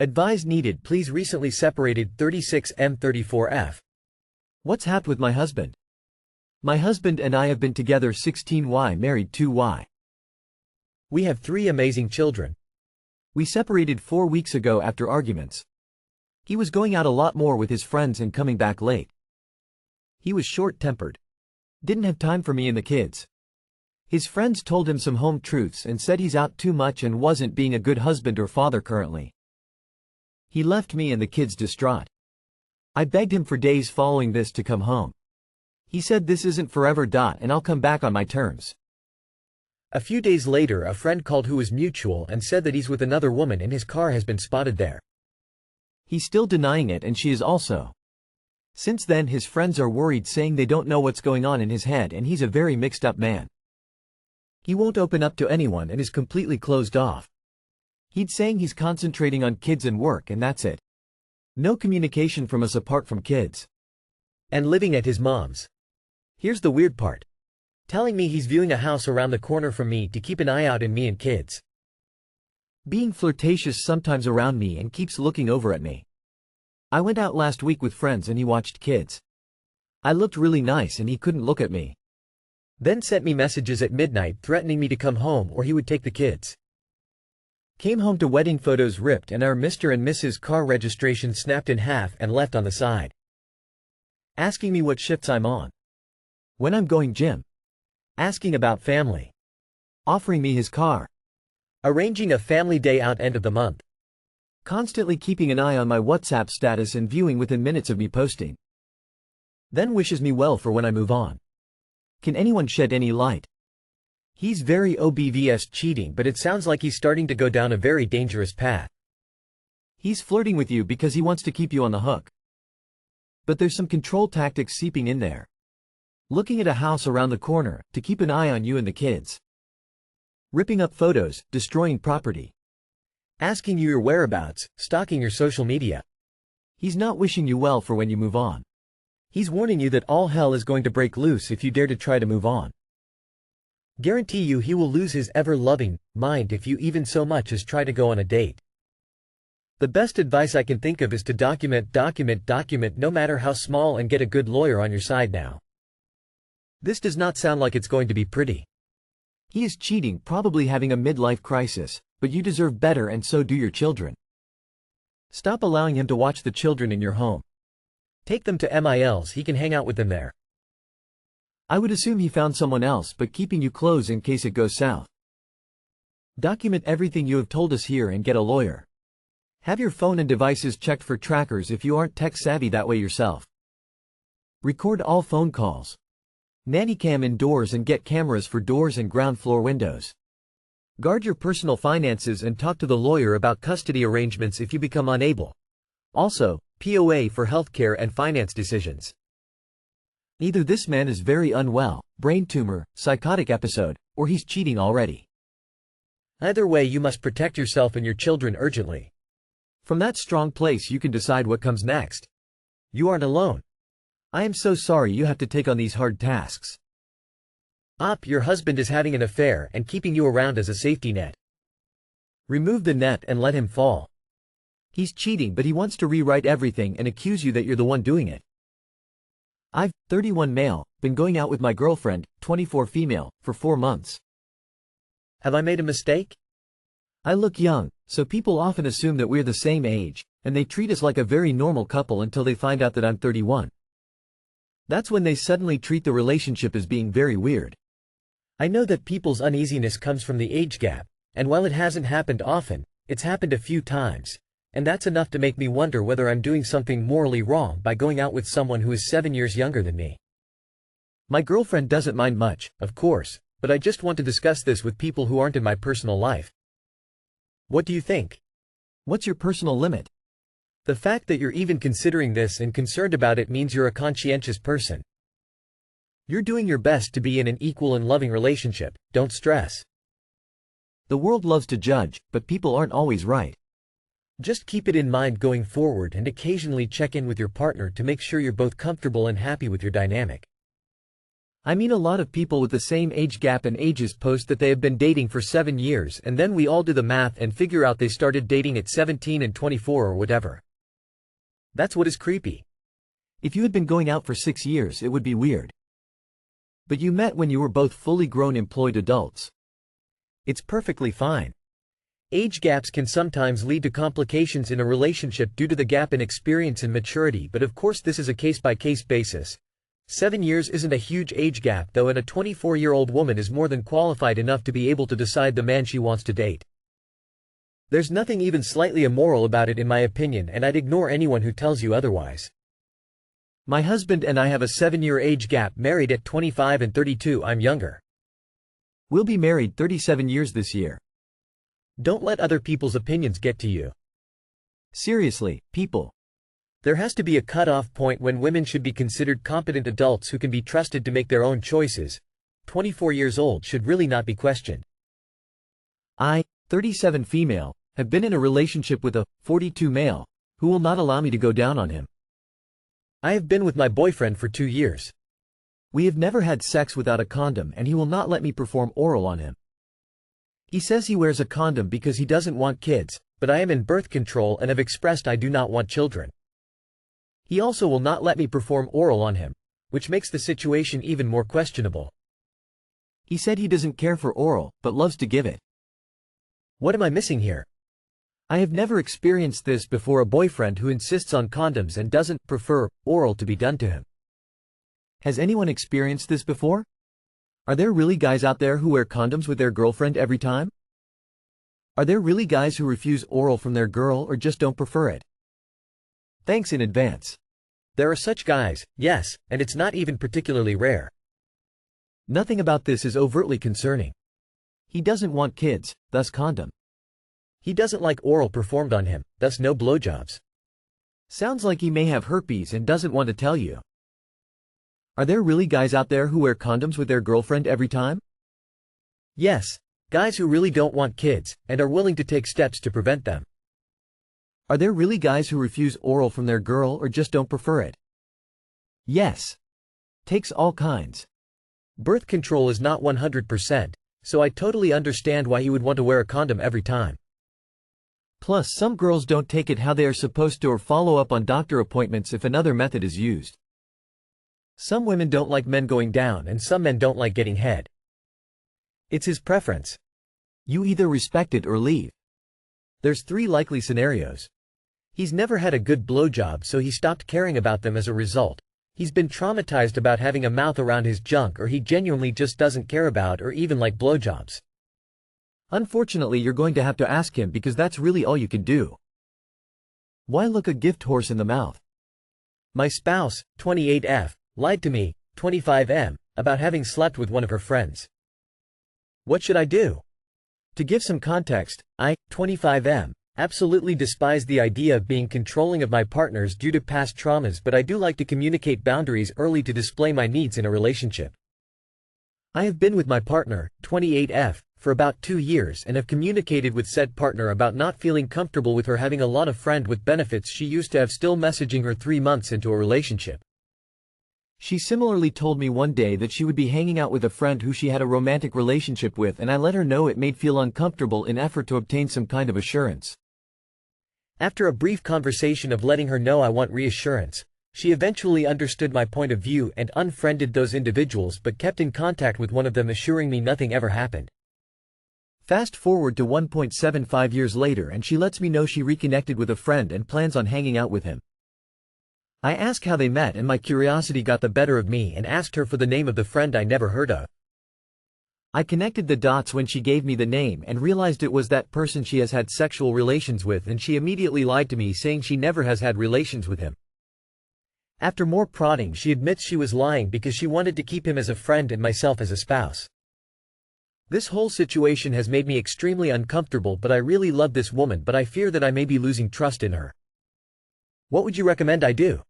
Advise needed. Please recently separated 36M34F. What's happened with my husband? My husband and I have been together 16Y, married 2Y. We have 3 amazing children. We separated 4 weeks ago after arguments. He was going out a lot more with his friends and coming back late. He was short-tempered. Didn't have time for me and the kids. His friends told him some home truths and said he's out too much and wasn't being a good husband or father currently. He left me and the kids distraught. I begged him for days following this to come home. He said this isn't forever. And I'll come back on my terms. A few days later, a friend called who was mutual and said that he's with another woman and his car has been spotted there. He's still denying it and she is also. Since then his friends are worried, saying they don't know what's going on in his head and he's a very mixed up man. He won't open up to anyone and is completely closed off. He's saying he's concentrating on kids and work and that's it. No communication from us apart from kids. And living at his mom's. Here's the weird part. Telling me he's viewing a house around the corner from me to keep an eye out on me and kids. Being flirtatious sometimes around me and keeps looking over at me. I went out last week with friends and he watched kids. I looked really nice and he couldn't look at me. Then sent me messages at midnight threatening me to come home or he would take the kids. Came home to wedding photos ripped and our Mr. and Mrs. car registration snapped in half and left on the side. Asking me what shifts I'm on. When I'm going gym. Asking about family. Offering me his car. Arranging a family day out end of the month. Constantly keeping an eye on my WhatsApp status and viewing within minutes of me posting. Then wishes me well for when I move on. Can anyone shed any light? He's very obvious cheating, but it sounds like he's starting to go down a very dangerous path. He's flirting with you because he wants to keep you on the hook. But there's some control tactics seeping in there. Looking at a house around the corner to keep an eye on you and the kids. Ripping up photos, destroying property. Asking you your whereabouts, stalking your social media. He's not wishing you well for when you move on. He's warning you that all hell is going to break loose if you dare to try to move on. Guarantee you he will lose his ever-loving mind if you even so much as try to go on a date. The best advice I can think of is to document no matter how small, and get a good lawyer on your side now. This does not sound like it's going to be pretty. He is cheating, probably having a midlife crisis, but you deserve better and so do your children. Stop allowing him to watch the children in your home. Take them to MILs, he can hang out with them there. I would assume he found someone else, but keeping you close in case it goes south. Document everything you have told us here and get a lawyer. Have your phone and devices checked for trackers if you aren't tech savvy that way yourself. Record all phone calls. Nanny cam indoors and get cameras for doors and ground floor windows. Guard your personal finances and talk to the lawyer about custody arrangements if you become unable. Also, POA for healthcare and finance decisions. Either this man is very unwell, brain tumor, psychotic episode, or he's cheating already. Either way, you must protect yourself and your children urgently. From that strong place you can decide what comes next. You aren't alone. I am so sorry you have to take on these hard tasks. Your husband is having an affair and keeping you around as a safety net. Remove the net and let him fall. He's cheating, but he wants to rewrite everything and accuse you that you're the one doing it. I've, 31 male, been going out with my girlfriend, 24 female, for 4 months. Have I made a mistake? I look young, so people often assume that we're the same age, and they treat us like a very normal couple until they find out that I'm 31. That's when they suddenly treat the relationship as being very weird. I know that people's uneasiness comes from the age gap, and while it hasn't happened often, it's happened a few times. And that's enough to make me wonder whether I'm doing something morally wrong by going out with someone who is 7 years younger than me. My girlfriend doesn't mind much, of course, but I just want to discuss this with people who aren't in my personal life. What do you think? What's your personal limit? The fact that you're even considering this and concerned about it means you're a conscientious person. You're doing your best to be in an equal and loving relationship, don't stress. The world loves to judge, but people aren't always right. Just keep it in mind going forward and occasionally check in with your partner to make sure you're both comfortable and happy with your dynamic. I mean, a lot of people with the same age gap and ages post that they have been dating for 7 years, and then we all do the math and figure out they started dating at 17 and 24 or whatever. That's what is creepy. If you had been going out for 6 years, it would be weird. But you met when you were both fully grown employed adults. It's perfectly fine. Age gaps can sometimes lead to complications in a relationship due to the gap in experience and maturity, but of course this is a case-by-case basis. 7 years isn't a huge age gap though, and a 24-year-old woman is more than qualified enough to be able to decide the man she wants to date. There's nothing even slightly immoral about it in my opinion, and I'd ignore anyone who tells you otherwise. My husband and I have a 7-year age gap, married at 25 and 32, I'm younger. We'll be married 37 years this year. Don't let other people's opinions get to you. Seriously, people. There has to be a cutoff point when women should be considered competent adults who can be trusted to make their own choices. 24 years old should really not be questioned. I, 37 female, have been in a relationship with a 42 male, who will not allow me to go down on him. I have been with my boyfriend for 2 years. We have never had sex without a condom, and he will not let me perform oral on him. He says he wears a condom because he doesn't want kids, but I am in birth control and have expressed I do not want children. He also will not let me perform oral on him, which makes the situation even more questionable. He said he doesn't care for oral, but loves to give it. What am I missing here? I have never experienced this before, a boyfriend who insists on condoms and doesn't prefer oral to be done to him. Has anyone experienced this before? Are there really guys out there who wear condoms with their girlfriend every time? Are there really guys who refuse oral from their girl or just don't prefer it? Thanks in advance. There are such guys, yes, and it's not even particularly rare. Nothing about this is overtly concerning. He doesn't want kids, thus condom. He doesn't like oral performed on him, thus no blowjobs. Sounds like he may have herpes and doesn't want to tell you. Are there really guys out there who wear condoms with their girlfriend every time? Yes, guys who really don't want kids, and are willing to take steps to prevent them. Are there really guys who refuse oral from their girl or just don't prefer it? Yes. Takes all kinds. Birth control is not 100%, so I totally understand why he would want to wear a condom every time. Plus, some girls don't take it how they are supposed to or follow up on doctor appointments if another method is used. Some women don't like men going down and some men don't like getting head. It's his preference. You either respect it or leave. There's 3 likely scenarios. He's never had a good blowjob, so he stopped caring about them as a result. He's been traumatized about having a mouth around his junk, or he genuinely just doesn't care about or even like blowjobs. Unfortunately, you're going to have to ask him because that's really all you can do. Why look a gift horse in the mouth? My spouse, 28F, lied to me, 25M, about having slept with one of her friends. What should I do? To give some context, I, 25M, absolutely despise the idea of being controlling of my partners due to past traumas, but I do like to communicate boundaries early to display my needs in a relationship. I have been with my partner, 28F, for about 2 years and have communicated with said partner about not feeling comfortable with her having a lot of friend with benefits she used to have still messaging her 3 months into a relationship. She similarly told me one day that she would be hanging out with a friend who she had a romantic relationship with, and I let her know it made feel uncomfortable in effort to obtain some kind of assurance. After a brief conversation of letting her know I want reassurance, she eventually understood my point of view and unfriended those individuals but kept in contact with one of them, assuring me nothing ever happened. Fast forward to 1.75 years later and she lets me know she reconnected with a friend and plans on hanging out with him. I asked how they met and my curiosity got the better of me and asked her for the name of the friend I never heard of. I connected the dots when she gave me the name and realized it was that person she has had sexual relations with, and she immediately lied to me saying she never has had relations with him. After more prodding, she admits she was lying because she wanted to keep him as a friend and myself as a spouse. This whole situation has made me extremely uncomfortable, but I really love this woman, but I fear that I may be losing trust in her. What would you recommend I do?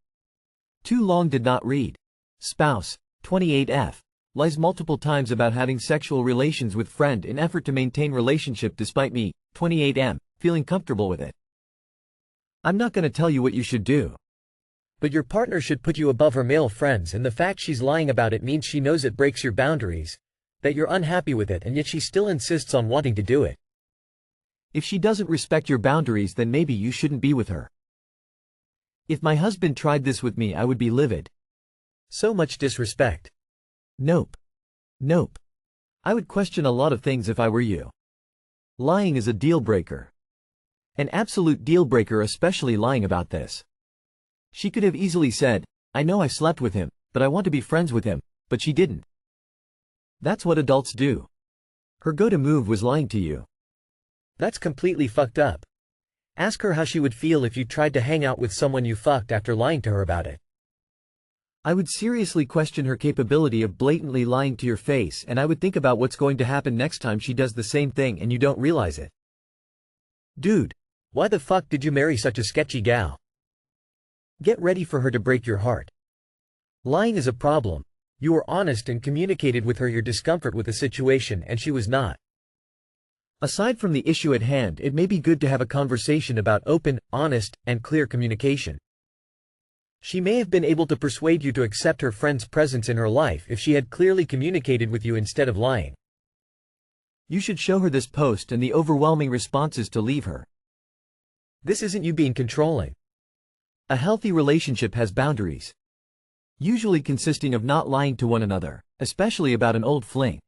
Too long did not read. Spouse, 28F, lies multiple times about having sexual relations with friend in effort to maintain relationship despite me, 28M, feeling comfortable with it. I'm not going to tell you what you should do. But your partner should put you above her male friends, and the fact she's lying about it means she knows it breaks your boundaries, that you're unhappy with it, and yet she still insists on wanting to do it. If she doesn't respect your boundaries, then maybe you shouldn't be with her. If my husband tried this with me, I would be livid. So much disrespect. Nope. Nope. I would question a lot of things if I were you. Lying is a deal breaker. An absolute deal breaker, especially lying about this. She could have easily said, I know I slept with him, but I want to be friends with him, but she didn't. That's what adults do. Her go-to move was lying to you. That's completely fucked up. Ask her how she would feel if you tried to hang out with someone you fucked after lying to her about it. I would seriously question her capability of blatantly lying to your face, and I would think about what's going to happen next time she does the same thing and you don't realize it. Dude, why the fuck did you marry such a sketchy gal? Get ready for her to break your heart. Lying is a problem. You were honest and communicated with her your discomfort with the situation, and she was not. Aside from the issue at hand, it may be good to have a conversation about open, honest, and clear communication. She may have been able to persuade you to accept her friend's presence in her life if she had clearly communicated with you instead of lying. You should show her this post and the overwhelming responses to leave her. This isn't you being controlling. A healthy relationship has boundaries, usually consisting of not lying to one another, especially about an old fling.